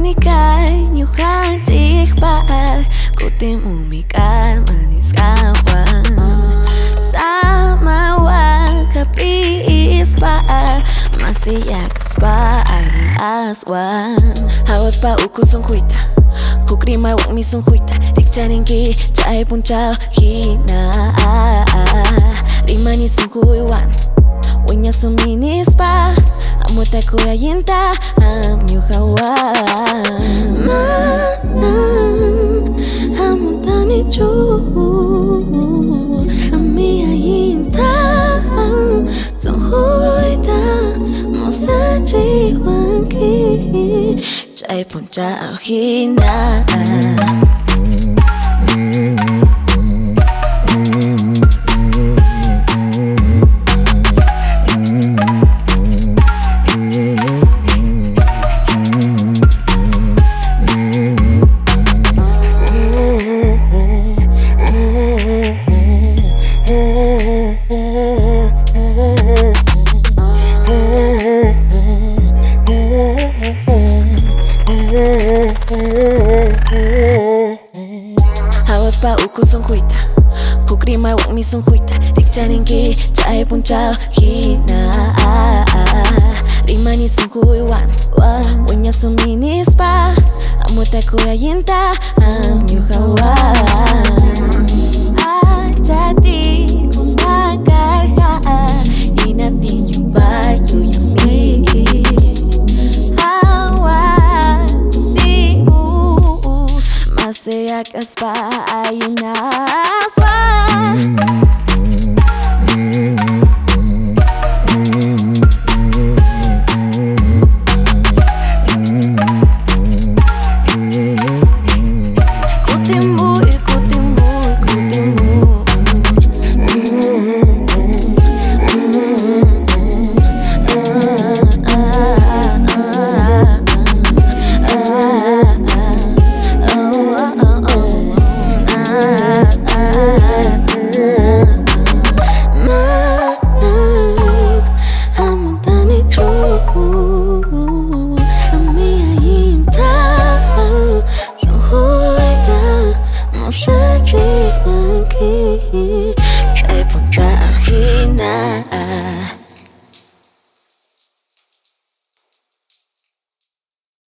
unikal Nyuhan tikbal Kutim umikal manis kawan Sama kapiis pa Masih yakas pa aring aswan Hawas pa ukusong kuita Kukrimay wak misong kuita Dikcharin ki chay punchaw hina Rimani song kuiwan Wanya suminis pa Amuta kuya yinta am nyukawan Mana amuta ni chu Amia yinta Song huita Mosa jiwan ki Chay punchaw hina Hawas pa ukusong kuita Kukrimay wak misong kuita Dikcharin ki chay punchaw hina Rimani song kuiwan Wanya suminis pa Amuta kuya yinta am nyukawan Ajati kung nakarha Inap din yung bayo yami Masayakas pa ayun na aswan Ikutin mo, ikutin mo, ikutin mo Mosa jiwan ki